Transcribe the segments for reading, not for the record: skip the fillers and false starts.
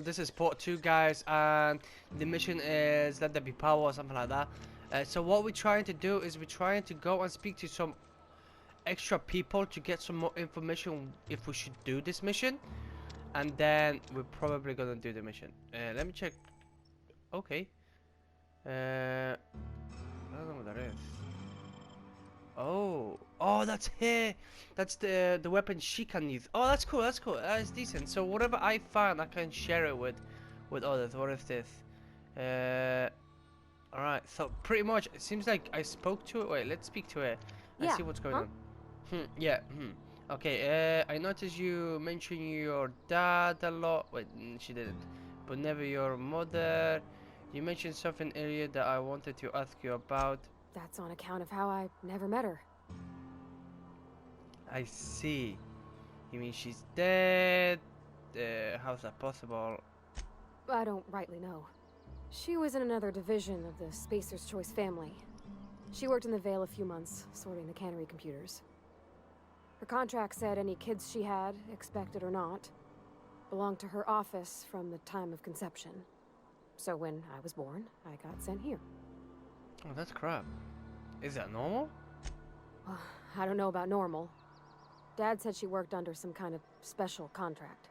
this is part 2, guys, and the mission is let there be power or something like that. So what we're trying to do is we're trying to go and speak to some extra people to get some more information if we should do this mission, and then we're probably gonna do the mission. Let me check. Okay. I don't know what that is. Oh, that's here. That's the weapon she can use. Oh, that's cool. That's cool. That's decent. So whatever I find, I can share it with others. What is this? All right. So pretty much, it seems like I spoke to it. Wait, let's speak to it and Yeah. see what's going on. Yeah. Okay. I noticed you mentioned your dad a lot. Wait, she didn't, but never your mother. You mentioned something earlier that I wanted to ask you about. That's on account of how I never met her. I see. You mean she's dead? How's that possible? I don't rightly know. She was in another division of the Spacer's Choice family. She worked in the Vale a few months, sorting the cannery computers. Her contract said any kids she had, expected or not, belonged to her office from the time of conception. So when I was born, I got sent here. Oh, that's crap. Is that normal? I don't know about normal. Dad said she worked under some kind of special contract.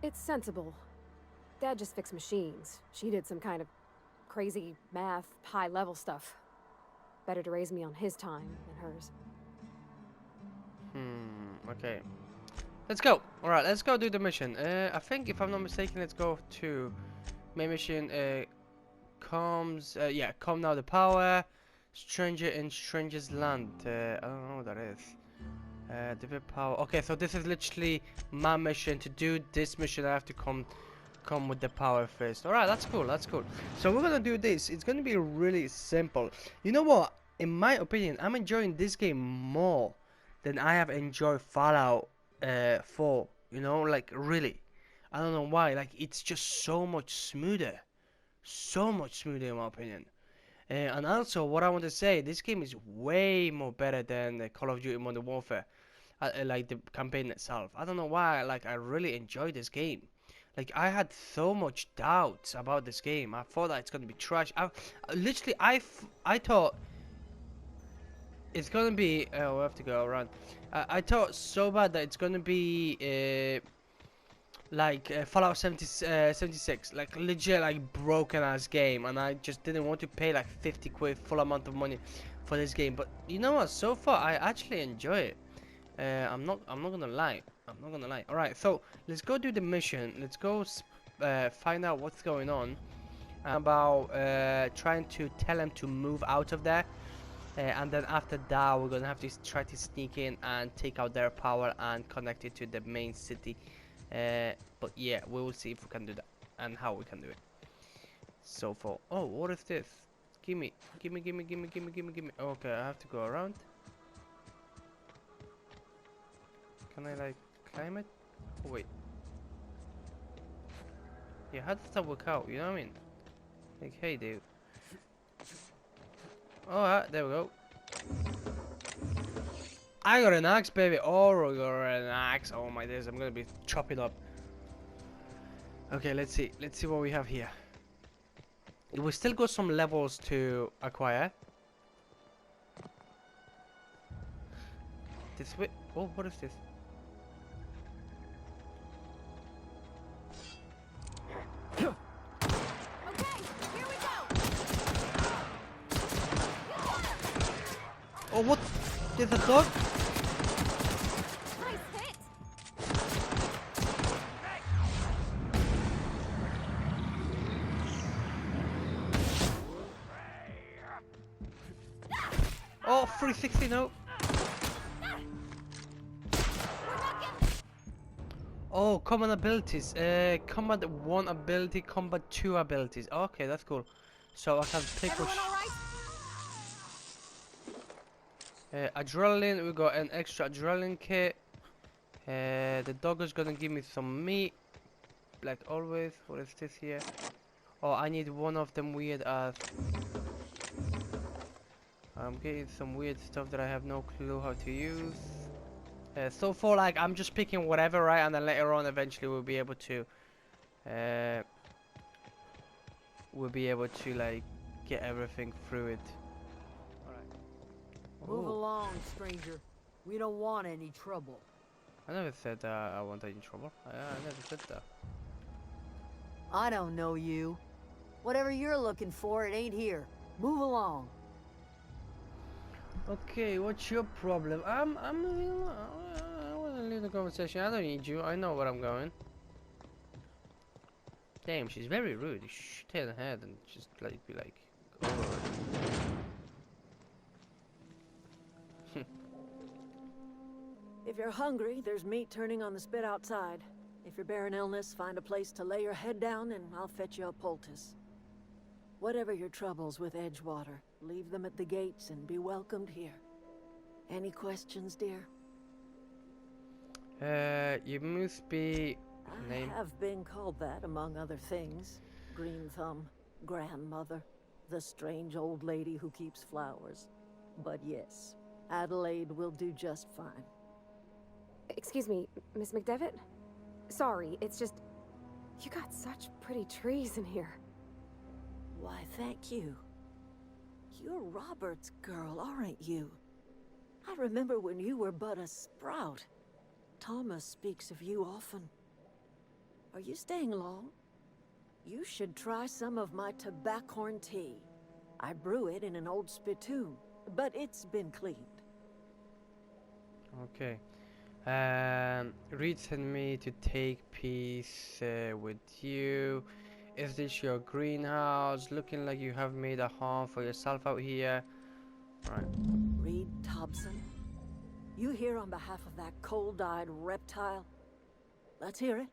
It's sensible. Dad just fixed machines. She did some kind of crazy math, high-level stuff. Better to raise me on his time than hers. Okay. Let's go. Alright, let's go do the mission. I think, if I'm not mistaken, let's go to main mission. Yeah, calm now the power. Stranger in Stranger's Land. I don't know what that is. Divert power. Okay, so this is literally my mission. To do this mission, I have to come with the power first. Alright, that's cool. That's cool. So we're gonna do this. It's gonna be really simple. You know what? In my opinion, I'm enjoying this game more than I have enjoyed Fallout 4. You know, like really. I don't know why. Like it's just so much smoother. So much smoother in my opinion. And also, what I want to say, this game is way more better than Call of Duty Modern Warfare. Like the campaign itself. I don't know why. Like I really enjoyed this game. Like I had so much doubts about this game. I thought that it's gonna be trash. Literally, I thought it's gonna be. Oh, we have to go around. I thought so bad that it's gonna be like Fallout 76, like legit like broken ass game, and I just didn't want to pay like 50 quid full amount of money for this game. But you know what? So far, I actually enjoy it. I'm not gonna lie. All right, so let's go do the mission. Let's go find out what's going on. About trying to tell him to move out of there. And then after that, we're gonna have to try to sneak in and take out their power and connect it to the main city. But yeah, we will see if we can do that and how we can do it. So far, oh, what is this? Gimme. Okay, I have to go around. Can I like climb it? Oh, wait. Yeah, how does that work out? You know what I mean? Like, hey, dude. Alright, there we go. I got an axe, baby. Oh, I got an axe. Oh my days, I'm gonna be chopping up. Okay, let's see. Let's see what we have here. We still got some levels to acquire. This way. Oh, what is this? Oh, what? There's a dog? Nice hit! Oh, 360, no. Oh, common abilities. Combat 1 ability, combat 2 abilities. Okay, that's cool. So I can pick which... adrenaline, we got an extra adrenaline kit. The dog is gonna give me some meat, like always. What is this here? Oh, I need one of them weird I'm getting some weird stuff that I have no clue how to use. So far, like, I'm just picking whatever, right? And then later on, eventually, we'll be able to uh, we'll be able to like get everything through it. Move Ooh, along, stranger. We don't want any trouble. I never said I wanted any trouble. I never said that. I don't know you. Whatever you're looking for, it ain't here. Move along. Okay, what's your problem? I want to leave the conversation. I don't need you. I know where I'm going. Damn, she's very rude. You should hit her head and just like be like over it. If you're hungry, there's meat turning on the spit outside. If you're bearing illness, find a place to lay your head down and I'll fetch you a poultice. Whatever your troubles with Edgewater, leave them at the gates and be welcomed here. Any questions, dear? You must be I have been called that, among other things. Green Thumb, grandmother, the strange old lady who keeps flowers. But yes, Adelaide will do just fine. Excuse me, Miss McDevitt? Sorry, it's just... You got such pretty trees in here. Why, thank you. You're Robert's girl, aren't you? I remember when you were but a sprout. Thomas speaks of you often. Are you staying long? You should try some of my tobaccorn tea. I brew it in an old spittoon, but it's been cleaned. okay. Reed sent me to take peace with you. Is this your greenhouse? Looking like you have made a home for yourself out here. Right. Reed Thompson? You here on behalf of that cold-eyed reptile? Let's hear it.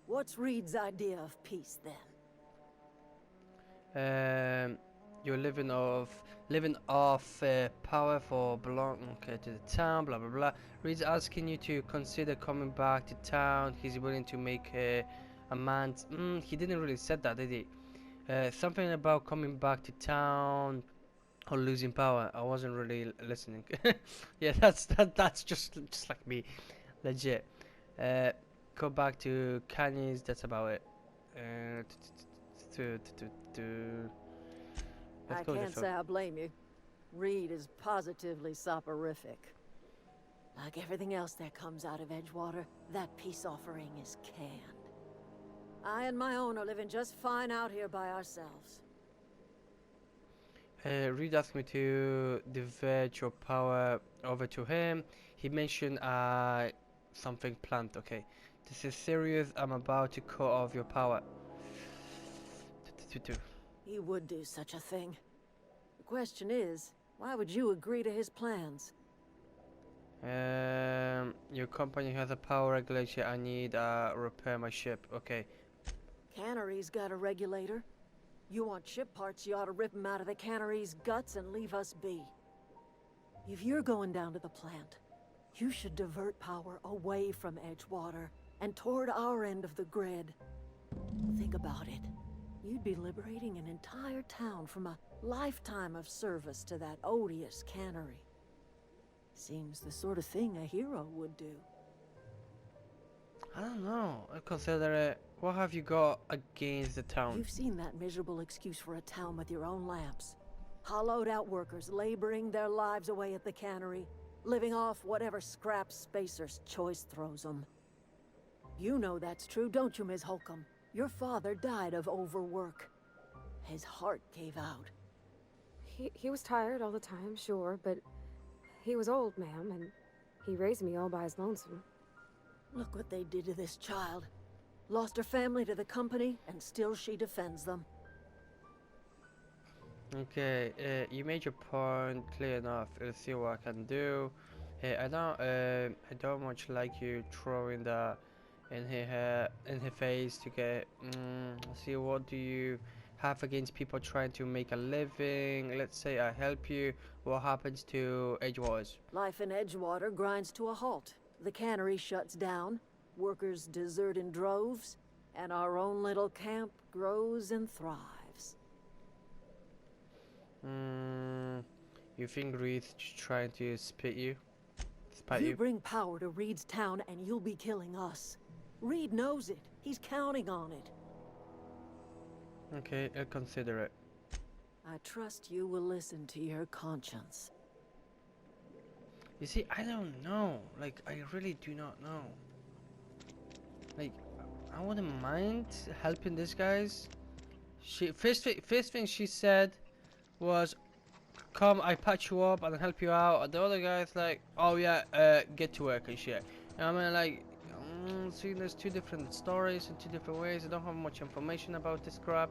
What's Reed's idea of peace, then? You're living off power for belong to the town. Blah blah blah. Reed's asking you to consider coming back to town. He's willing to make a man. He didn't really said that, did he? Something about coming back to town or losing power. I wasn't really listening. Yeah, that's just like me, legit. Go back to Kanye's. That's about it. I can't say I blame you. Reed is positively soporific. Like everything else that comes out of Edgewater, that peace offering is canned. I and my own are living just fine out here by ourselves. Reed asked me to divert your power over to him. He mentioned something planned. Okay, this is serious. I'm about to cut off your power. He would do such a thing. The question is, why would you agree to his plans? Your company has a power regulator. I need repair my ship. Okay. Cannery's got a regulator. You want ship parts, you ought to rip them out of the cannery's guts and leave us be. If you're going down to the plant, you should divert power away from Edgewater and toward our end of the grid. Think about it. You'd be liberating an entire town from a lifetime of service to that odious cannery. Seems the sort of thing a hero would do. I don't know. I consider it. What have you got against the town? You've seen that miserable excuse for a town with your own lamps. Hollowed out workers laboring their lives away at the cannery, living off whatever scraps Spacer's Choice throws them. You know that's true, don't you, Ms. Holcomb? Your father died of overwork. His heart gave out. He was tired all the time, sure, but he was old, ma'am, and he raised me all by his lonesome. Look what they did to this child. Lost her family to the company, and still she defends them. Okay, you made your point clear enough. Let's see what I can do. I don't much like you throwing that in her face to get. See, what do you have against people trying to make a living? Let's say I help you. What happens to Edgewaters? Life in Edgewater grinds to a halt. The cannery shuts down, workers desert in droves, and our own little camp grows and thrives. You think Reed's trying to spite you? You bring power to Reed's town and you'll be killing us. Reed knows it. He's counting on it. Okay, I'll consider it. I trust you will listen to your conscience. You see, I don't know. Like, I really do not know. Like, I wouldn't mind helping these guys. First thing she said was, "Come, I patch you up and help you out." And the other guy's like, "Oh yeah, get to work and shit." And I mean, like, see, there's two different stories in two different ways. I don't have much information about this crap,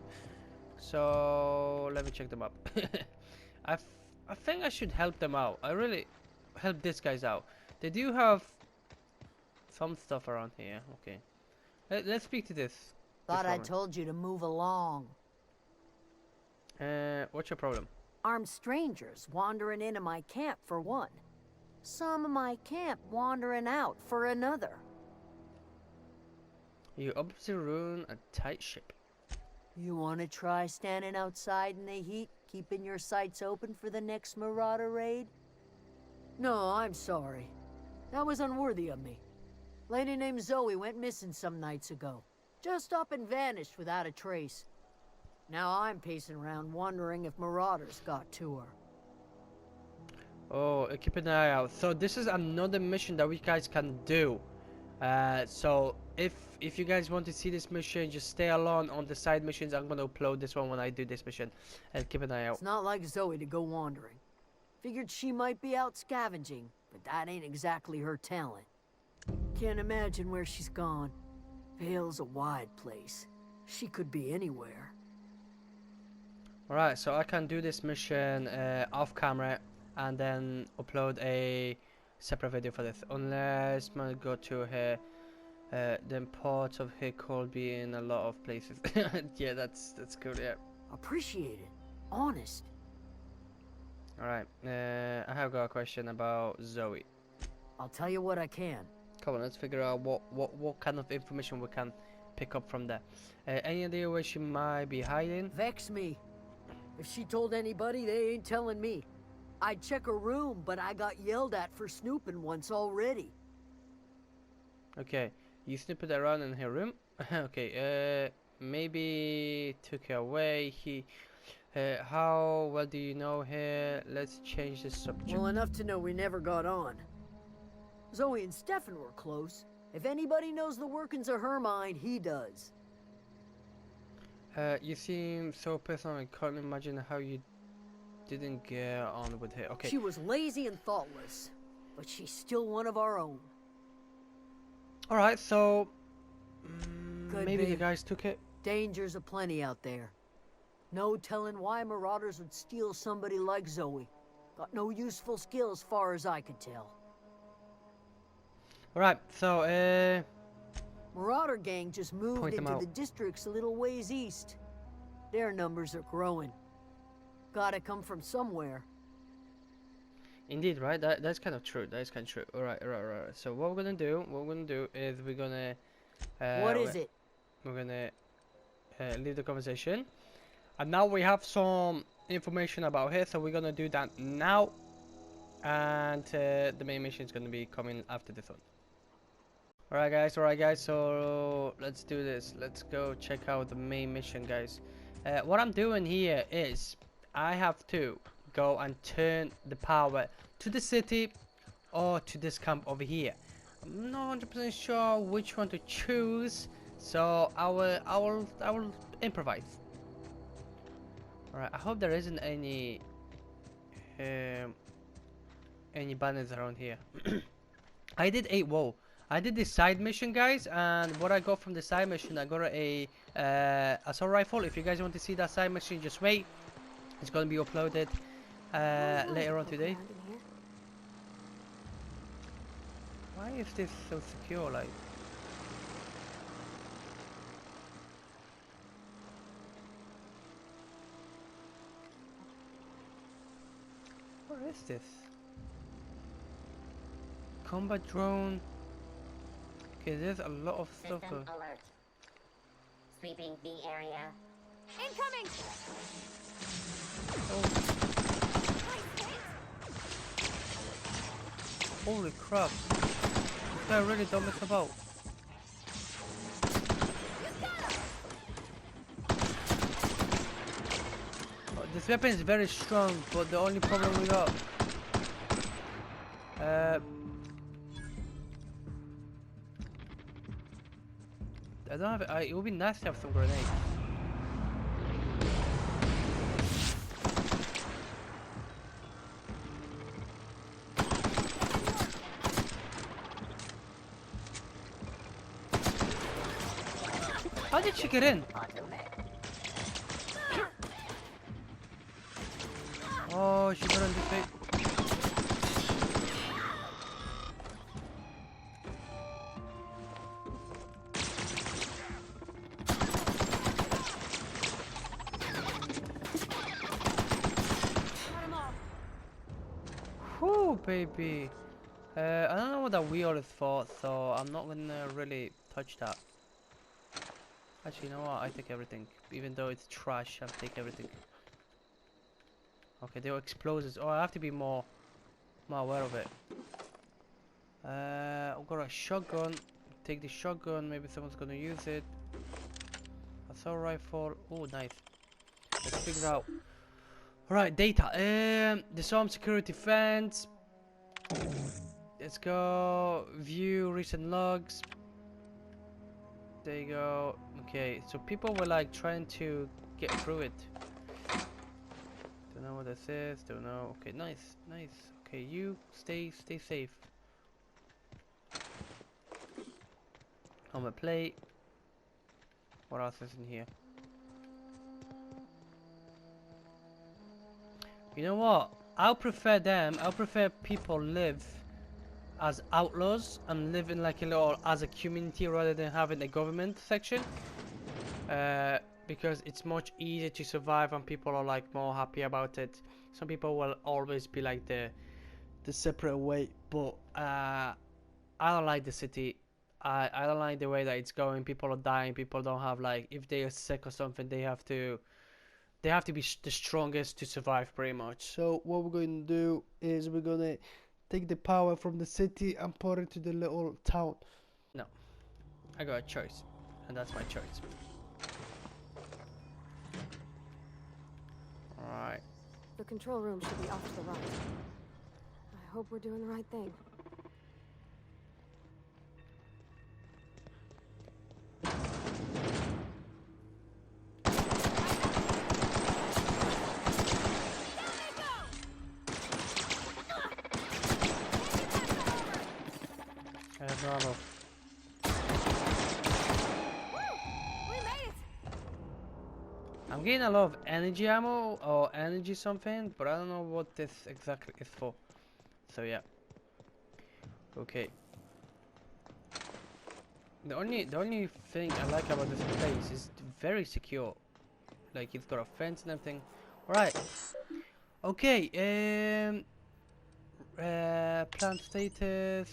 so let me check them up. I think I should help them out. I really help these guys out. They do have some stuff around here. Okay, let's speak to this. Thought I woman. told you to move along. What's your problem? Armed strangers wandering into my camp for one. Some of my camp wandering out for another. You obviously ruin a tight ship. You want to try standing outside in the heat, keeping your sights open for the next marauder raid? No, I'm sorry. That was unworthy of me. Lady named Zoe went missing some nights ago. Just up and vanished without a trace. Now I'm pacing around wondering if marauders got to her. Oh, keep an eye out. So this is another mission that we guys can do. So if you guys want to see this mission, just stay along on the side missions. I'm gonna upload this one when I do this mission, and keep an eye out. It's not like Zoe to go wandering. Figured she might be out scavenging, but that ain't exactly her talent. Can't imagine where she's gone. Vale's a wide place. She could be anywhere. Alright, so I can do this mission off camera and then upload a separate video for this. Unless I go to her, then parts of her could be in a lot of places. Yeah, that's cool. Yeah. Appreciate it. Honest. Alright, I have got a question about Zoe. I'll tell you what I can. Come on, let's figure out what kind of information we can pick up from there. Any idea where she might be hiding? Vex me. If she told anybody, they ain't telling me. I'd check her room, but I got yelled at for snooping once already. Okay, you snooped around in her room? Okay, maybe took her away. How well do you know her? Let's change the subject. Well, enough to know we never got on. Zoe and Stefan were close. If anybody knows the workings of her mind, he does. You seem so personal. I can't imagine how you didn't get on with her. Okay. She was lazy and thoughtless, but she's still one of our own. Alright, so Could maybe be. the guys took it. Dangers aplenty out there. No telling why marauders would steal somebody like Zoe. Got no useful skill as far as I could tell. Alright, so Marauder gang just moved Point them into out. the districts a little ways east. Their numbers are growing. Gotta come from somewhere. indeed, right? That's kind of true. That is kind of true. Alright. So what we're gonna do is we're gonna What is it? we're gonna leave the conversation, and now we have some information about her, so we're gonna do that now, and the main mission is gonna be coming after this one. Alright guys, so let's do this. Let's go check out the main mission, guys. What I'm doing here is I have to go and turn the power to the city or to this camp over here. I'm not 100% sure which one to choose, so I will improvise. Alright, I hope there isn't any banners around here. I did this side mission, guys, and what I got from the side mission, I got a assault rifle. If you guys want to see that side mission, just wait. It's gonna be uploaded later on today. Why is this so secure, like? What is this? Combat drone. Okay, there's a lot of stuff. System alert. Sweeping B area. Incoming! Oh, holy crap! This guy really don't mess about. This weapon is very strong, but the only problem we got... I don't have... it would be nice to have some grenades. How did she get in? Oh, she got on this way. Whew, baby. I don't know what that wheel is for, so I'm not gonna really touch that. Actually, you know what? I take everything. Even though it's trash, I'll take everything. Okay, they were explosives. Oh, I have to be more aware of it. I've got a shotgun. Take the shotgun. Maybe someone's gonna use it. Assault rifle. Oh, nice. Let's figure out. Alright, data. Disarm security fence. Let's go. View recent logs. There you go. Okay, so people were like trying to get through it. Don't know what this is. Don't know. Okay, nice, nice. Okay, you stay safe. On my plate. What else is in here? You know what? I'll prefer people live as outlaws and live in like a little as a community rather than having a government section. Because it's much easier to survive and people are like more happy about it. Some people will always be like the separate way, but I don't like the city. I don't like the way that it's going. People are dying. People don't have like, if they are sick or something, they have to be the strongest to survive pretty much. So what we're going to do is we're going to take the power from the city and put it to the little town. No, I got a choice, and that's my choice. Alright. The control room should be off to the right. I hope we're doing the right thing. Bravo. We made it! I'm getting a lot of energy ammo or energy something, but I don't know what this exactly is for. So yeah. Okay. The only thing I like about this place is very secure. Like it's got a fence and everything. Alright. Okay, plant status.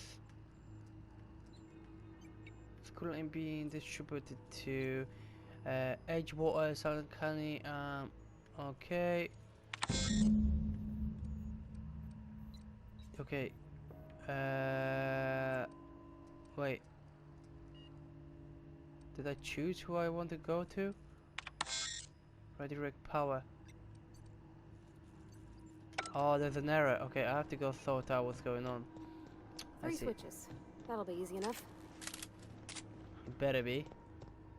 It's currently being distributed to Edgewater, Southern County. Okay. Okay. Wait. Did I choose who I want to go to? Redirect power. Oh, there's an error. Okay, I have to go sort out what's going on. I 3 see. switches. That'll be easy enough. It better be.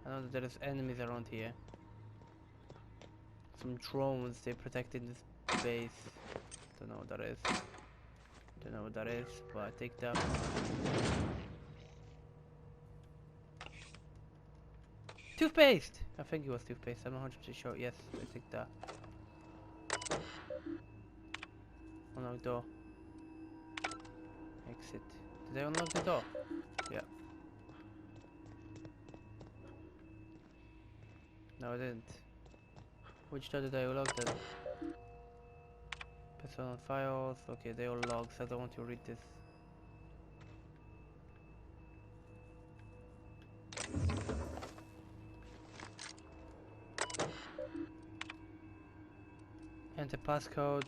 I know that there's enemies around here. Some drones, they're protecting this base. Don't know what that is. Don't know what that is, but I take that. Toothpaste! I think it was toothpaste, I'm not 100% sure. Yes, I take that. Unlock door. Exit. Did I unlock the door? Yeah. No, I didn't. Which door did I unlock then? Personal files. Okay, they all logs. I don't want to read this. Enter passcode.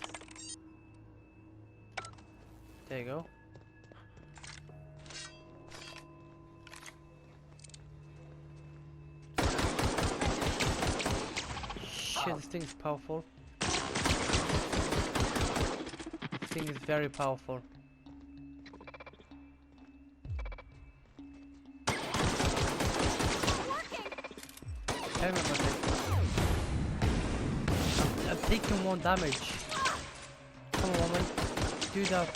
There you go. Shit, this thing is powerful. thing is very powerful. Tell me about it. I'm taking 1 damage. Come on, woman. Do that.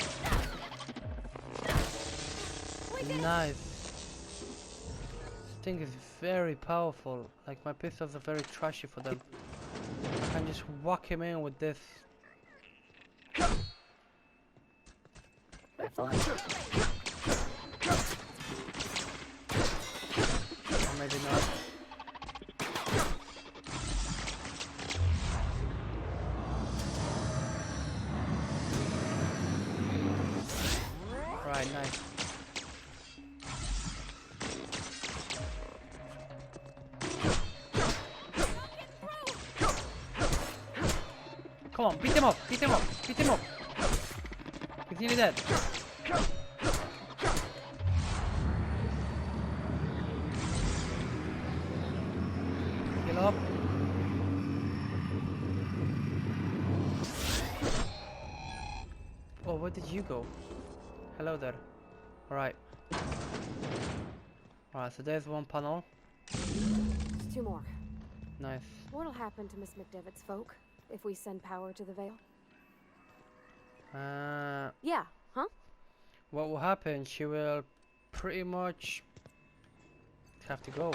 Nice. This thing is very powerful. Like, my pistols are very trashy for them. I can just whack him in with this. Or maybe not. Right, nice. Come on, beat him up, beat him up, beat him up. He's nearly dead. Heal up. Oh, where did you go? Hello there. Alright. Alright, so there's 1 panel. There's 2 more. Nice. What'll happen to Miss McDevitt's folk if we send power to the Vale? Yeah, huh? What will happen? She will pretty much have to go.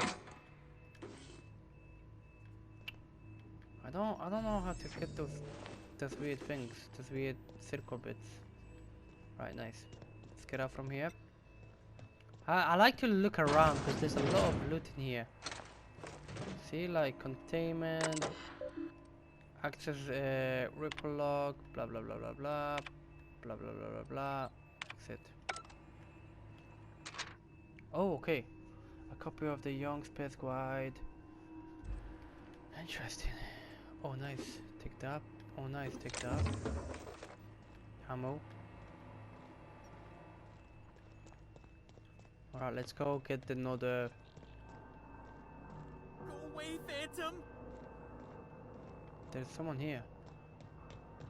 I don't know how to get those weird things, those weird circle bits. Right, nice. Let's get out from here. I like to look around because there's a lot of loot in here. See, like containment, access, ripple log, blah blah blah blah blah, blah blah blah blah blah. Exit. Oh, okay. A copy of the Young Space Guide. Interesting. Oh, nice. Take that. Oh, nice. Take that. Ammo. Alright, let's go get another. Go away, Phantom! There's someone here.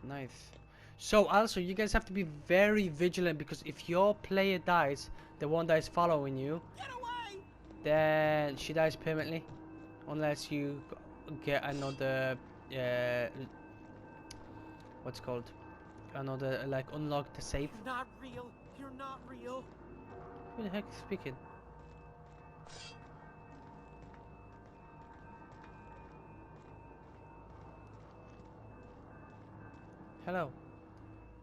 Nice. So also, you guys have to be very vigilant because if your player dies, the one that is following you, Get away! then she dies permanently, unless you get another. What's it called? Another, like, unlock the safe. You're not real. You're not real. Who the heck is speaking? Hello.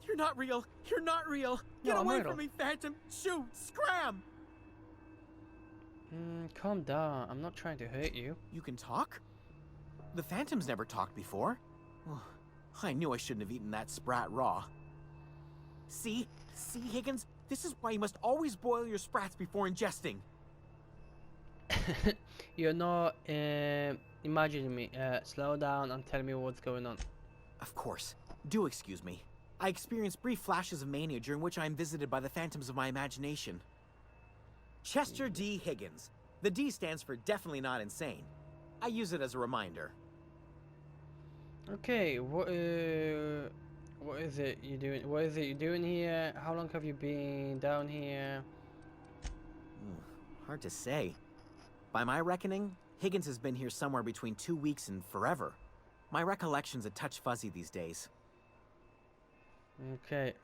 You're not real. You're not real. Get No, I'm away real. from me, Phantom. Shoot! Scram! Calm down. I'm not trying to hurt you. You can talk? The Phantom's never talked before. I knew I shouldn't have eaten that sprat raw. See? See, Higgins? This is why you must always boil your sprats before ingesting. You're not imagining me. Slow down and tell me what's going on. Of course. Do excuse me. I experience brief flashes of mania during which I am visited by the phantoms of my imagination. Chester D. Higgins. The D stands for definitely not insane. I use it as a reminder. Okay, what is it you doing? What is it you're doing here? How long have you been down here? Hard to say. By my reckoning, Higgins has been here somewhere between 2 weeks and forever. My recollection's a touch fuzzy these days. Okay,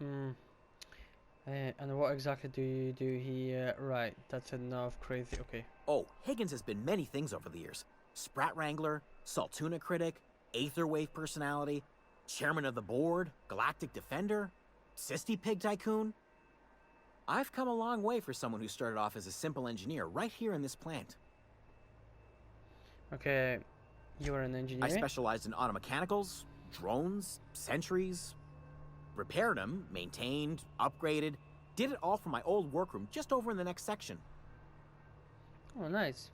and what exactly do you do here? Right, that's enough crazy, okay. Oh, Higgins has been many things over the years. Sprat Wrangler, Saltuna Critic, Aetherwave Personality, Chairman of the Board, Galactic Defender, Sisty Pig Tycoon. I've come a long way for someone who started off as a simple engineer right here in this plant. Okay, you are an engineer? I specialized in automechanicals, drones, sentries. Repaired them, maintained, upgraded, did it all from my old workroom just over in the next section. Oh, nice.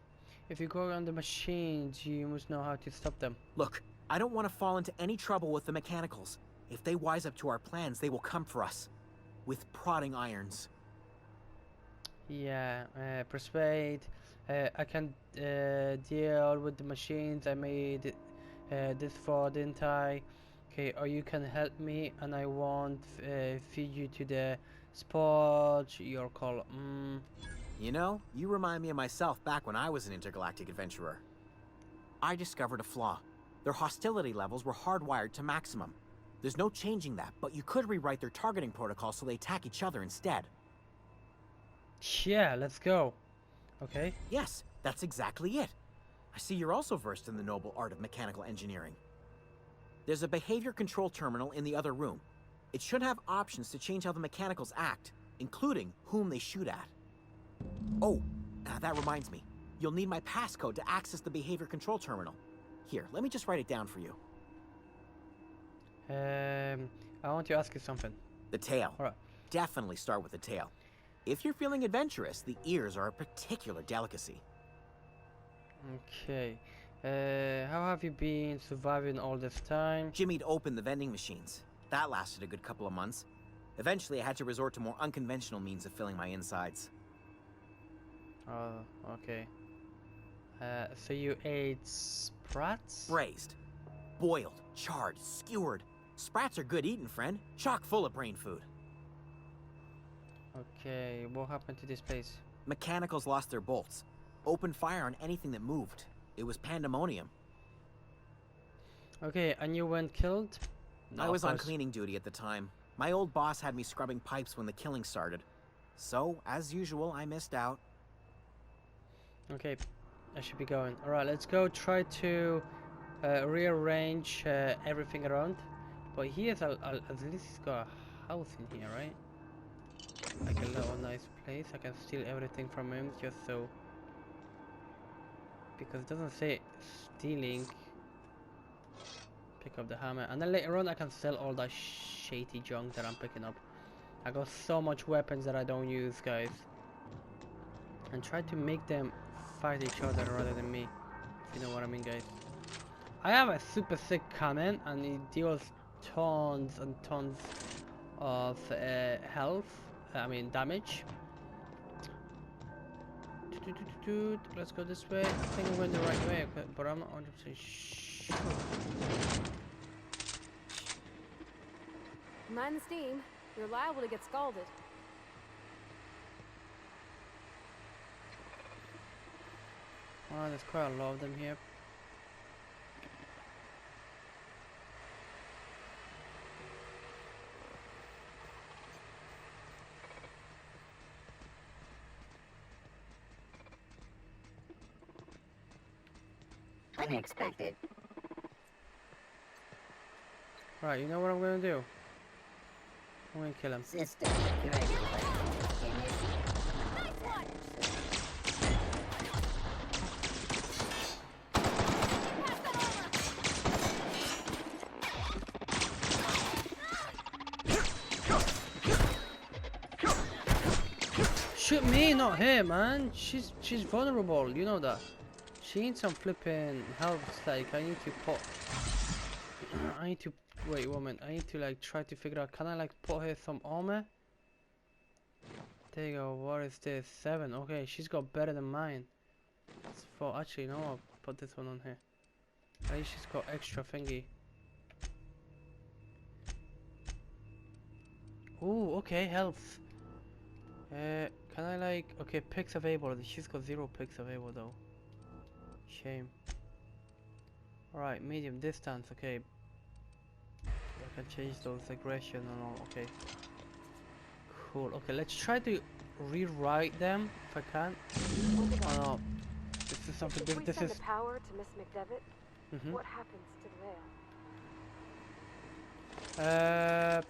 If you go around the machines, you must know how to stop them. Look, I don't want to fall into any trouble with the mechanicals. If they wise up to our plans, they will come for us. With prodding irons. Yeah, persuade. I can deal with the machines. I made this for, didn't I? Okay, or you can help me and I won't feed you to the spot. Your call. You know, you remind me of myself back when I was an intergalactic adventurer. I discovered a flaw. Their hostility levels were hardwired to maximum. There's no changing that, but you could rewrite their targeting protocol so they attack each other instead. Yeah, let's go. Okay. Yes, that's exactly it. I see you're also versed in the noble art of mechanical engineering. There's a behavior control terminal in the other room. It should have options to change how the mechanicals act, including whom they shoot at. Oh, that reminds me. You'll need my passcode to access the behavior control terminal. Here, let me just write it down for you. I want to ask you something. The tail. Alright. Definitely start with the tail. If you're feeling adventurous, the ears are a particular delicacy. Okay. How have you been surviving all this time? Jimmy'd opened the vending machines. That lasted a good couple of months. Eventually, I had to resort to more unconventional means of filling my insides. Oh, okay. So you ate sprats? Braised. Boiled, charred, skewered. Sprats are good eating, friend. Chock full of brain food. Okay, what happened to this place? Mechanicals lost their bolts. Opened fire on anything that moved. It was pandemonium. Okay, and you weren't killed? I was of on course. cleaning duty at the time. My old boss had me scrubbing pipes when the killing started. So, as usual, I missed out. Okay, I should be going. Alright, let's go try to rearrange everything around. But he has at least he's got a house in here, right? Like a little nice place. I can steal everything from him just so. Because it doesn't say stealing. Pick up the hammer. And then later on I can sell all that shady junk that I'm picking up. I got so much weapons that I don't use, guys. And try to make them fight each other rather than me. If you know what I mean, guys. I have a super sick cannon and it deals tons and tons of health. I mean damage. Let's go this way. I think I'm going the right way, but I'm not 100% sure. Mind the steam. You're liable to get scalded. Oh, there's quite a lot of them here. Unexpected. Right, you know what I'm gonna do? I'm gonna kill him. System configuration. Shoot me, not her, man. She's vulnerable. You know that. She needs some flipping health. Like I need to put. I need to wait, woman. I need to like try to figure out. Can I like put her some armor? There you go. What is this? 7. Okay, she's got better than mine. It's 4. Actually, no. I'll put this one on here. At least she's got extra thingy. Ooh, okay, health. Can I like, okay, picks available. She's got 0 picks available though. Shame. Alright, medium distance, okay. I can change those aggression and all, okay. Cool, okay, let's try to rewrite them if I can. Oh no, this is something If different. we This send is. the power to Miss McDevitt, what happens to the veil?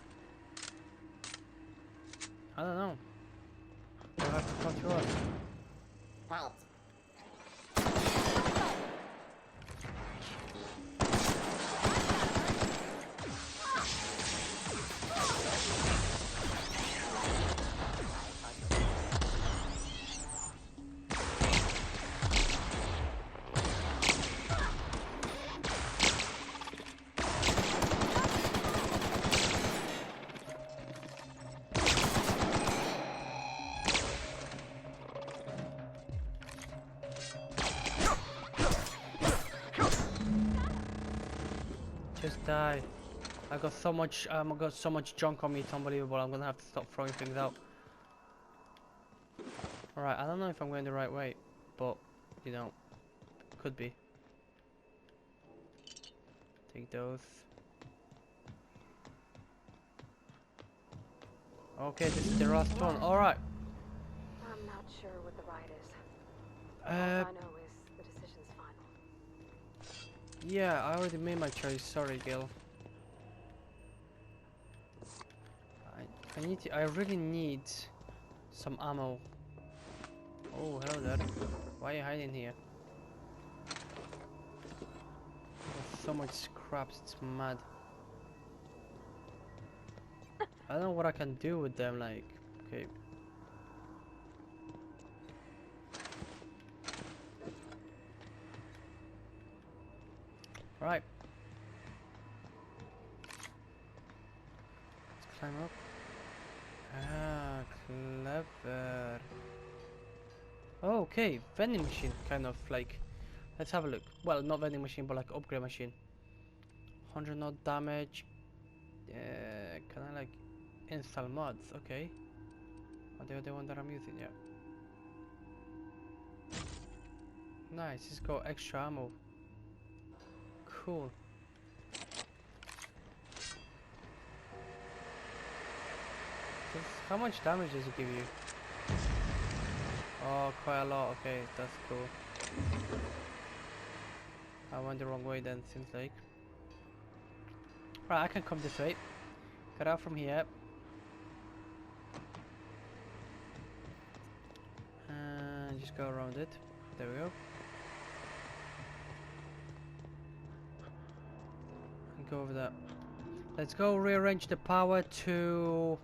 I don't know. You'll have to come to us. Halt. Just die. I got so much junk on me, it's unbelievable. I'm gonna have to stop throwing things out. Alright, I don't know if I'm going the right way, but, you know, could be. Take those. Okay, this is the last one. Alright. I'm not sure what the ride is. All I know is the decision's final. Yeah, I already made my choice. Sorry, Gil. I really need some ammo. Oh, hello there. Why are you hiding here? There's so much scraps, it's mad. I don't know what I can do with them, like, okay. Right. Let's climb up. Ah, clever. Oh, okay, vending machine, kind of like. Let's have a look. Well, not vending machine, but like upgrade machine. 100 not damage. Can I like install mods? Okay. Are they the one that I'm using? Yeah. Nice. Let's go extra ammo. Cool. How much damage does it give you? Oh, quite a lot. Okay, that's cool. I went the wrong way then, seems like. Right, I can come this way. Get out from here. And just go around it. There we go. And go over that. Let's go rearrange the power to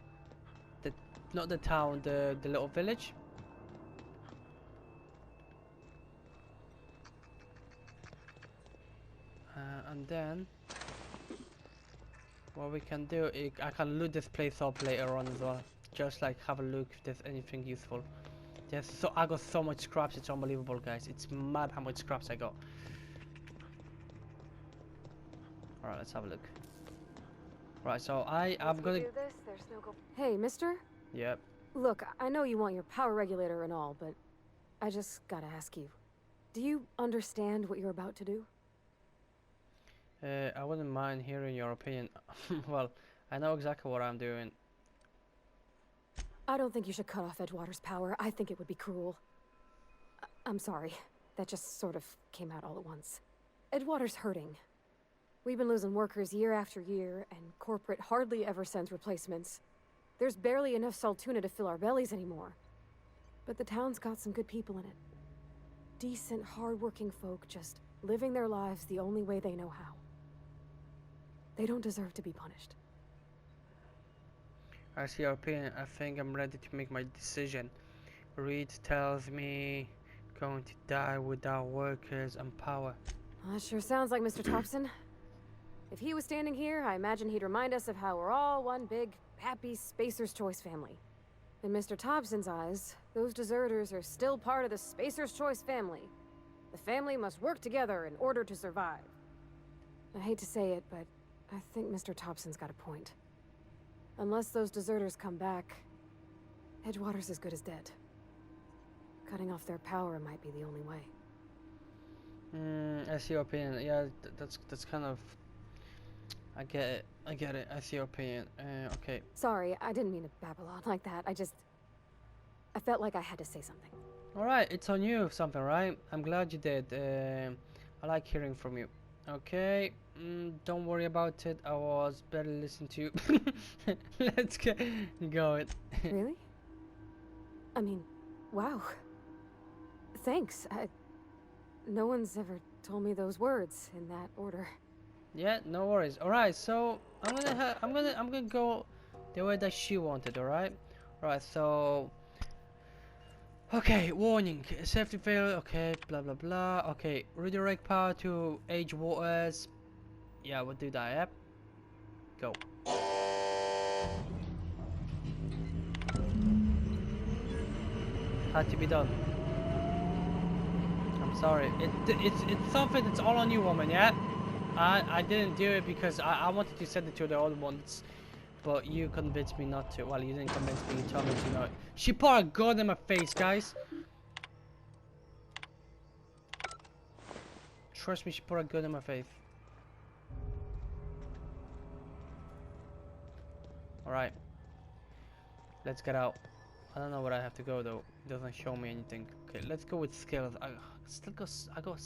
the, not the town, the little village. And then what we can do is I can loot this place up later on as well. Just like have a look if there's anything useful. I got so much scraps, it's unbelievable, guys. It's mad how much scraps I got. Alright, let's have a look. Right, so I'm gonna do this, there's no go. Hey, mister? Yep. Look, I know you want your power regulator and all, but I just gotta ask you. Do you understand what you're about to do? I wouldn't mind hearing your opinion. Well, I know exactly what I'm doing. I don't think you should cut off Edgewater's power. I think it would be cruel. I'm sorry. That just sort of came out all at once. Edgewater's hurting. We've been losing workers year after year, and corporate hardly ever sends replacements. There's barely enough Saltuna to fill our bellies anymore. But the town's got some good people in it. Decent, hard-working folk just living their lives the only way they know how. They don't deserve to be punished. I see your opinion. I think I'm ready to make my decision. Reed tells me going to die without workers and power. Well, that sure sounds like Mr. Thompson. If he was standing here, I imagine he'd remind us of how we're all one big, happy Spacer's Choice family. In Mr. Thompson's eyes, those deserters are still part of the Spacer's Choice family. The family must work together in order to survive. I hate to say it, but I think Mr. Thompson's got a point. Unless those deserters come back, Edgewater's as good as dead. Cutting off their power might be the only way. I see your opinion. Yeah, that's kind of. I get it. I see your opinion. Okay. Sorry, I didn't mean to babble on like that. I felt like I had to say something. Alright, it's on you something, right? I'm glad you did. I like hearing from you. Okay. Don't worry about it. I was barely listening to you. Let's get going. Really? I mean, wow. Thanks. No one's ever told me those words in that order. Yeah, no worries. All right, so I'm gonna go the way that she wanted. All right, so okay. Warning: safety failure. Okay, blah blah blah. Okay, redirect power to Edgewaters. Yeah, we'll do that. Yep. Go. Had to be done. I'm sorry. It's something that's all on you, woman. Yeah. I didn't do it because I wanted to send it to the other ones, but you convinced me not to. Well, you didn't convince me. You told me to know it. She put a gun in my face, guys. Trust me, she put a gun in my face. Alright. Let's get out. I don't know where I have to go though. It doesn't show me anything. Okay, let's go with skills. I got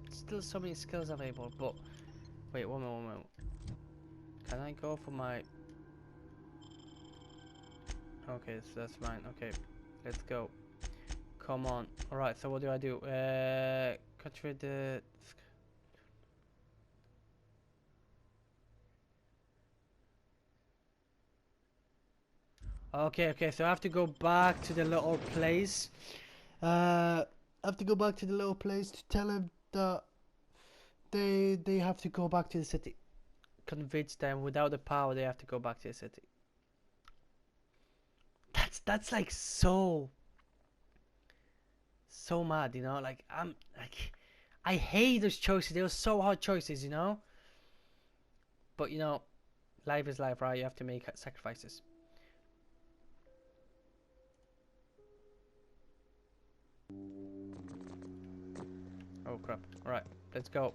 still so many skills available, but wait, one moment. Can I go for my... Okay, so that's fine. Okay, let's go. Come on. Alright, so what do I do? Cut the... Okay, so I have to go back to the little place. I have to go back to the little place to tell him that they have to go back to the city. Convince them without the power they have to go back to the city. That's like so mad, you know? Like I'm like I hate those choices. They were so hard choices, you know? But you know, life is life, right? You have to make sacrifices. Oh crap. Alright, let's go.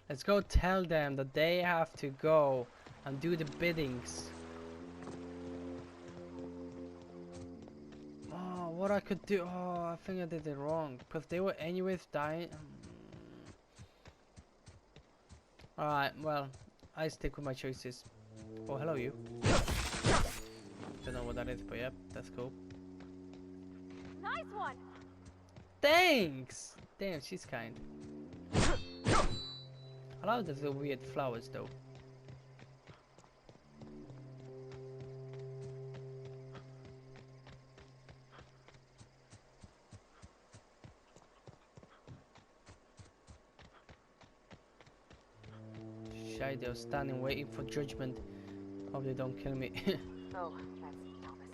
Let's go tell them that they have to go and do the biddings. Oh, what I could do. Oh, I think I did it wrong. Because they were anyways dying. Alright, well, I stick with my choices. Oh, hello you. Don't know what that is, but yep, that's cool. Nice one. Thanks! Damn, she's kind. I love those little weird flowers though. Shy, they're standing waiting for judgment. Hope they don't kill me. Oh, that's Thomas.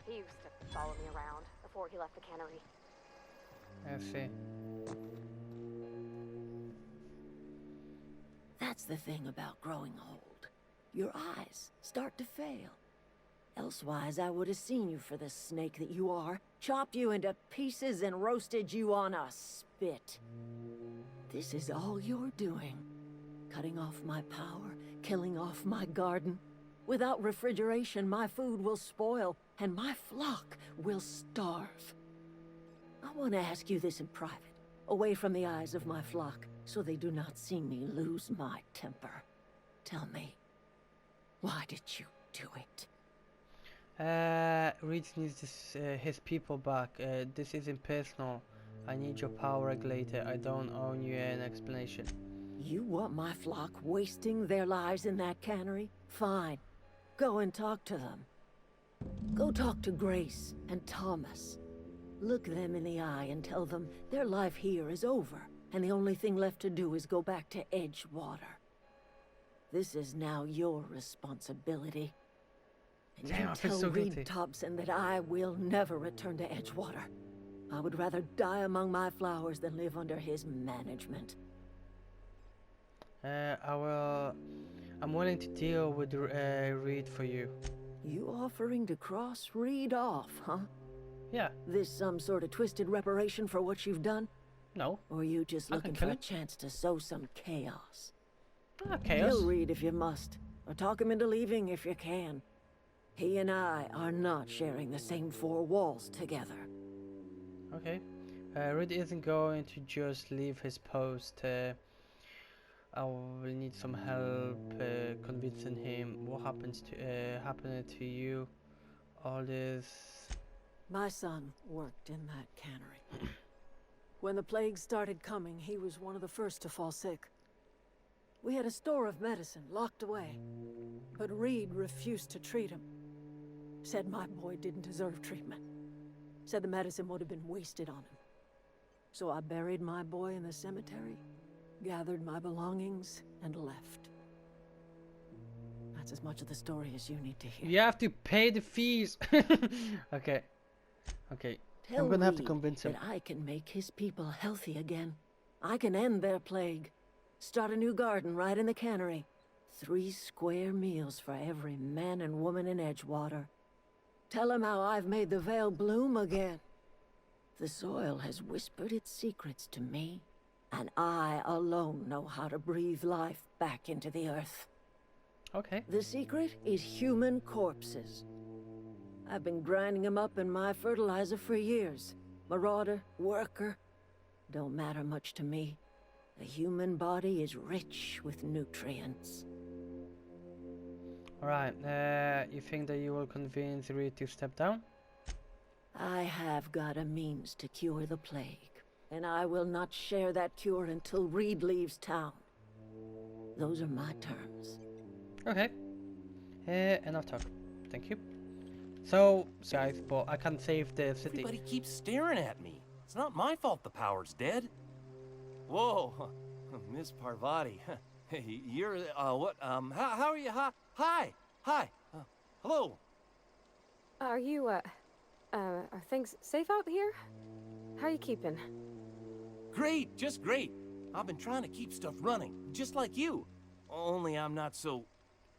He used to follow me around before he left the cannery. I see. That's the thing about growing old. Your eyes start to fail. Elsewise, I would have seen you for the snake that you are, chopped you into pieces and roasted you on a spit. This is all you're doing. Cutting off my power, killing off my garden. Without refrigeration, my food will spoil, and my flock will starve. I want to ask you this in private, away from the eyes of my flock, so they do not see me lose my temper. Tell me, why did you do it? Reed needs his people back. This isn't personal. I need your power regulator. I don't owe you an explanation. You want my flock wasting their lives in that cannery? Fine. Go and talk to them. Go talk to Grace and Thomas. Look them in the eye and tell them their life here is over, and the only thing left to do is go back to Edgewater. This is now your responsibility. And Damn, you I feel tell so Reed guilty. Thompson that I will never return to Edgewater. I would rather die among my flowers than live under his management. I'm willing to deal with Reed for you. You offering to cross Reed off, huh? Yeah. This some sort of twisted reparation for what you've done? No. Or you just I looking can for kill a him. chance to sow some chaos? Chaos. Kill Reed if you must, or talk him into leaving if you can. He and I are not sharing the same four walls together. Okay. Reed isn't going to just leave his post. I will need some help convincing him. What happens to happened to you? All this. My son worked in that cannery. When the plague started coming, he was one of the first to fall sick. We had a store of medicine locked away, but Reed refused to treat him. Said my boy didn't deserve treatment. Said the medicine would have been wasted on him. So I buried my boy in the cemetery, gathered my belongings, and left. That's as much of the story as you need to hear. You have to pay the fees. Okay. Okay. Tell I'm gonna have to Reed convince him. that I can make his people healthy again. I can end their plague. Start a new garden right in the cannery. 3 square meals for every man and woman in Edgewater. Tell them how I've made the Vale bloom again. The soil has whispered its secrets to me, and I alone know how to breathe life back into the earth. Okay. The secret is human corpses. I've been grinding them up in my fertilizer for years. Marauder, worker, don't matter much to me. The human body is rich with nutrients. Alright, you think that you will convince Reed to step down? I have got a means to cure the plague, and I will not share that cure until Reed leaves town. Those are my terms. Okay. Enough talk. Thank you. So, guys, but I can't save the city. Everybody keeps staring at me. It's not my fault the power's dead. Whoa, Miss Parvati. Hey, you're, what, how are you? Hi, hello. Are you, are things safe out here? How are you keeping? Great, just great. I've been trying to keep stuff running, just like you. Only I'm not so...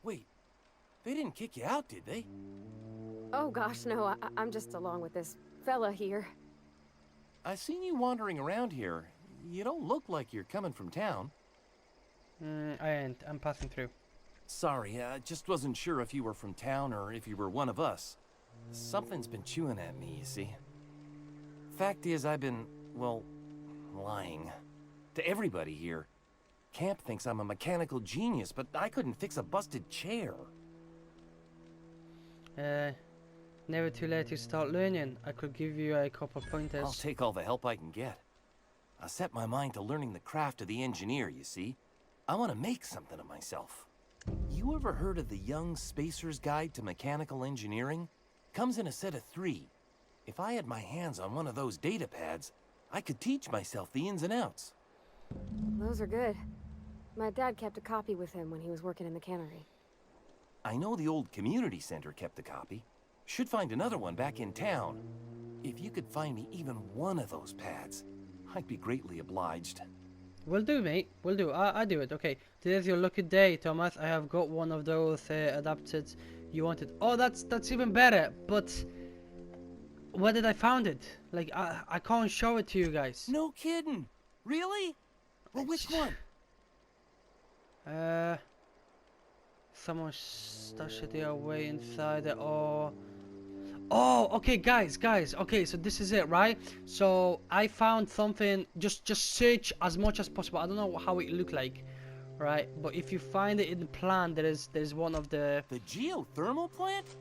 Wait, they didn't kick you out, did they? Oh gosh, no, I'm just along with this fella here. I seen you wandering around here. You don't look like you're coming from town. I ain't. I'm passing through. Sorry, I just wasn't sure if you were from town or if you were one of us. Something's been chewing at me, you see. Fact is, I've been, well, lying. To everybody here. Camp thinks I'm a mechanical genius, but I couldn't fix a busted chair. Never too late to start learning. I could give you a couple pointers. I'll take all the help I can get. I set my mind to learning the craft of the engineer, you see. I want to make something of myself. You ever heard of the Young Spacer's Guide to Mechanical Engineering? Comes in a set of 3. If I had my hands on one of those data pads, I could teach myself the ins and outs. Those are good. My dad kept a copy with him when he was working in the cannery. I know the old community center kept a copy. Should find another one back in town. If you could find me even one of those pads, I'd be greatly obliged. Will do, mate. Will do. I do it. Okay. Today's your lucky day, Thomas. I have got one of those adapted you wanted. Oh, that's even better. But where did I found it? Like I can't show it to you guys. No kidding. Really? Well, which one? Someone stashed it away inside it. Oh, okay, guys. Okay, so this is it, right? So I found something. Just search as much as possible. I don't know how it look like, right? But if you find it in the plan, there's one of the geothermal plant.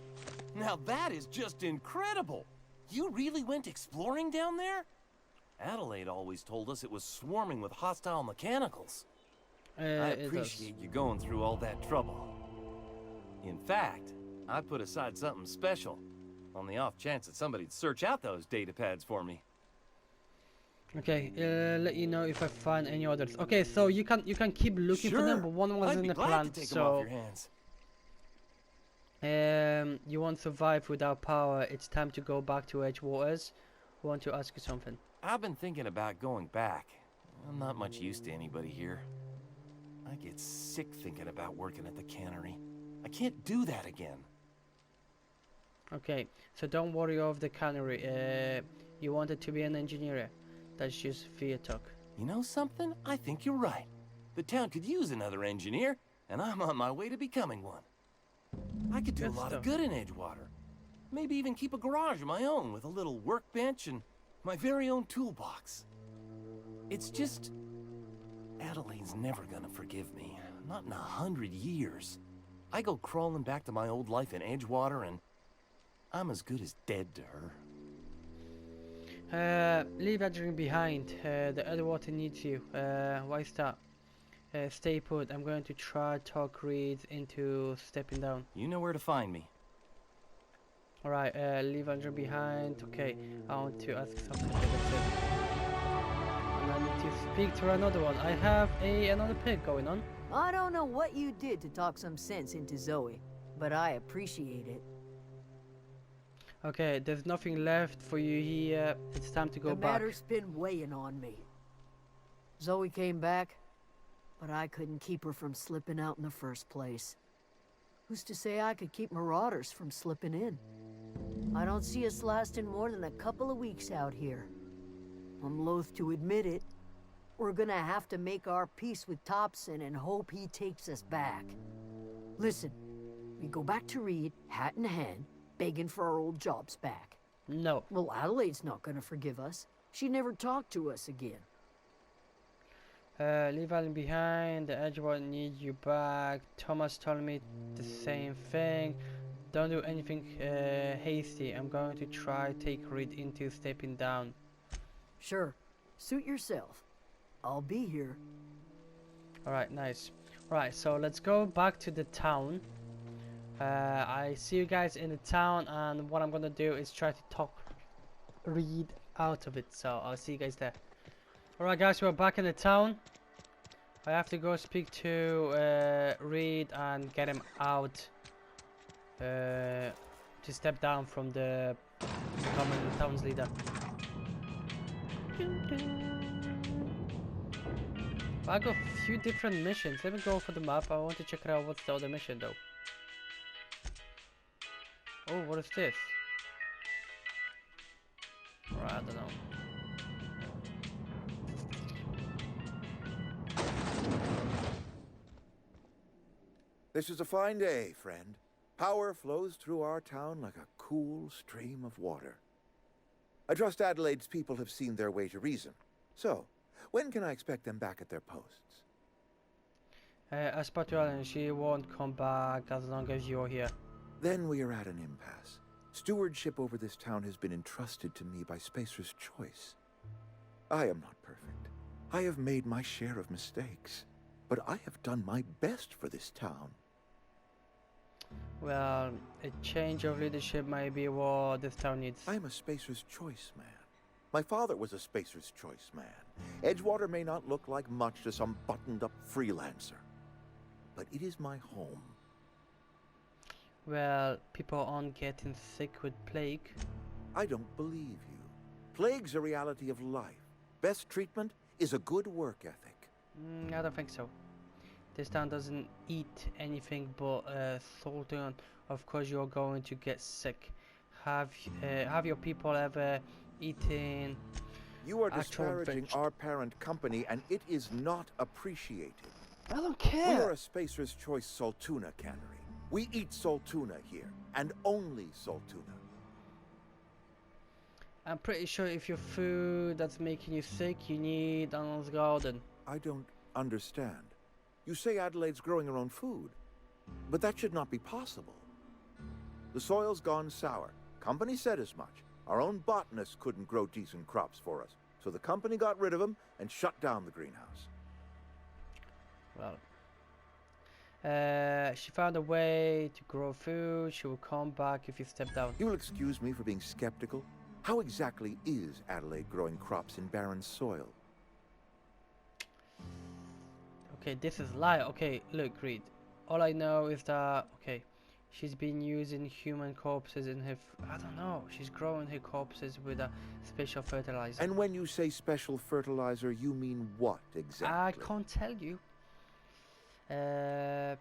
Now that is just incredible. You really went exploring down there? Adelaide always told us it was swarming with hostile mechanicals. I appreciate you going through all that trouble. In fact, I put aside something special on the off chance that somebody'd search out those data pads for me. Okay, let you know if I find any others. Okay, so you can keep looking for them, but one was in the plant. So you won't survive without power. It's time to go back to Edgewaters. I want to ask you something. I've been thinking about going back. I'm not much use to anybody here. I get sick thinking about working at the cannery. I can't do that again. Okay, so don't worry of the cannery. You wanted to be an engineer. That's just fear talk. You know something? I think you're right. The town could use another engineer, and I'm on my way to becoming one. I could do a lot of good in Edgewater. Maybe even keep a garage of my own with a little workbench and my very own toolbox. It's just... Adelaide's never gonna forgive me. Not in 100 years. I go crawling back to my old life in Edgewater and I'm as good as dead to her. Leave everything behind. The Edgewater needs you. Why stop? Stay put. I'm going to try talk Reed into stepping down. You know where to find me. Alright, leave Andrew behind. Okay, I want to ask something. That's it. And I need to speak to another one. I have another pig going on. I don't know what you did to talk some sense into Zoe, but I appreciate it. Okay, there's nothing left for you here. It's time to go back. The matter's been weighing on me. Zoe came back. but I couldn't keep her from slipping out in the first place. Who's to say I could keep marauders from slipping in? I don't see us lasting more than a couple of weeks out here. I'm loath to admit it. We're gonna have to make our peace with Thompson and hope he takes us back. Listen, we go back to Reed, hat in hand, begging for our old jobs back. No. Well, Adelaide's not gonna forgive us. She never talked to us again. Leave Alan behind. The Edgewater needs you back. Thomas told me the same thing. Don't do anything hasty. I'm going to try take Reed into stepping down. Sure. Suit yourself. I'll be here. Alright, nice. Right, so let's go back to the town. I see you guys in the town, and what I'm gonna do is try to talk Reed out of it. So I'll see you guys there. Alright guys, we're back in the town. I have to go speak to Reed and get him out to step down from the becoming the town's leader. I got a few different missions. Let me go for the map. I want to check out what's the other mission though. Oh, what is this? Alright, I don't know. This is a fine day, friend. Power flows through our town like a cool stream of water. I trust Adelaide's people have seen their way to reason. So, when can I expect them back at their posts? I spoke to her and she won't come back as long as you're here. Then we are at an impasse. Stewardship over this town has been entrusted to me by Spacer's choice. I am not perfect. I have made my share of mistakes. But I have done my best for this town. Well, a change of leadership might be what this town needs. I'm a Spacer's choice man. My father was a Spacer's choice man. Edgewater may not look like much to some buttoned-up freelancer, but it is my home. Well, people aren't getting sick with plague. I don't believe you. Plague's a reality of life. Best treatment is a good work ethic. I don't think so. This town doesn't eat anything but salt, and of course you're going to get sick. Have your people ever eaten? You are disparaging our parent company, and it is not appreciated. I don't We care. are a Spacer's Choice Saltuna cannery. We eat Saltuna here, and only Saltuna. I'm pretty sure if your food that's making you sick, you need Donald's garden. I don't understand. You say Adelaide's growing her own food, but that should not be possible. The soil's gone sour. Company said as much. Our own botanist couldn't grow decent crops for us, so the company got rid of them and shut down the greenhouse. Well, she found a way to grow food. She will come back if you step down. You will excuse me for being skeptical. How exactly is Adelaide growing crops in barren soil? Okay, this is lie. Okay, look, Reed. All I know is that, okay, she's been using human corpses in her... I don't know. She's growing her corpses with a special fertilizer. And when you say special fertilizer, you mean what exactly? I can't tell you. Why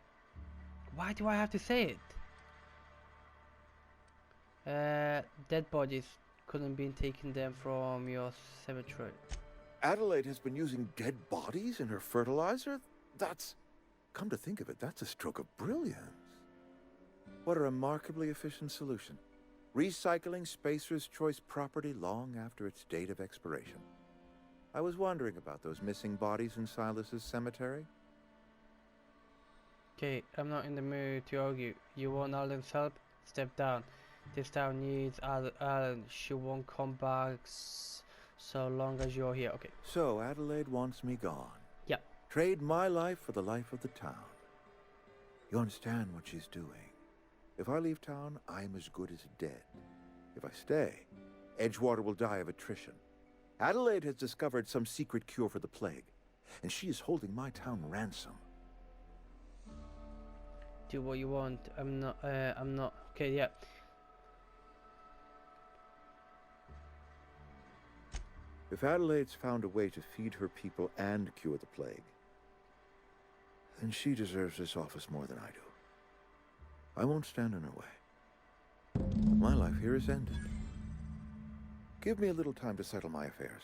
do I have to say it? Dead bodies couldn't be taken them from your cemetery. Adelaide has been using dead bodies in her fertilizer? That's... Come to think of it, that's a stroke of brilliance. What a remarkably efficient solution. Recycling Spacer's Choice property long after its date of expiration. I was wondering about those missing bodies in Silas's cemetery. Okay, I'm not in the mood to argue. You want Alan's help? Step down. This town needs Alan. She won't come back so long as you're here. Okay. So, Adelaide wants me gone. Yeah. Trade my life for the life of the town. You understand what she's doing. If I leave town, I'm as good as dead. If I stay, Edgewater will die of attrition. Adelaide has discovered some secret cure for the plague, and she is holding my town ransom. Do what you want. I'm not. Okay, yeah. If Adelaide's found a way to feed her people and cure the plague, then she deserves this office more than I do. I won't stand in her way. My life here is ended. Give me a little time to settle my affairs.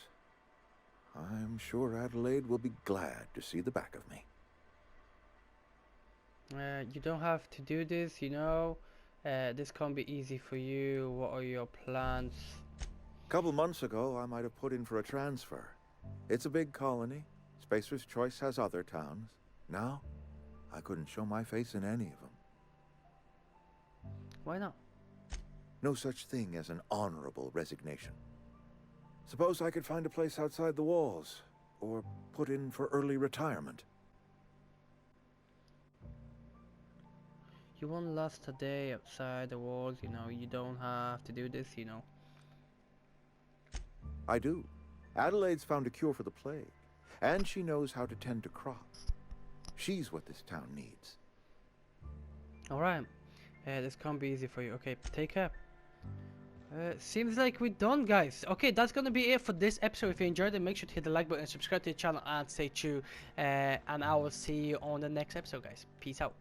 I'm sure Adelaide will be glad to see the back of me. You don't have to do this, you know. This can't be easy for you. What are your plans? A couple months ago, I might have put in for a transfer. It's a big colony. Spacer's Choice has other towns. Now, I couldn't show my face in any of them. Why not? No such thing as an honorable resignation. Suppose I could find a place outside the walls, or put in for early retirement. You won't last a day outside the walls, you know. You don't have to do this, you know. I do. Adelaide's found a cure for the plague, and she knows how to tend to crops. She's what this town needs. Alright. This can't be easy for you. Okay, take care. Seems like we're done, guys. Okay, that's gonna be it for this episode. If you enjoyed it, make sure to hit the like button and subscribe to the channel and stay tuned. And I will see you on the next episode, guys. Peace out.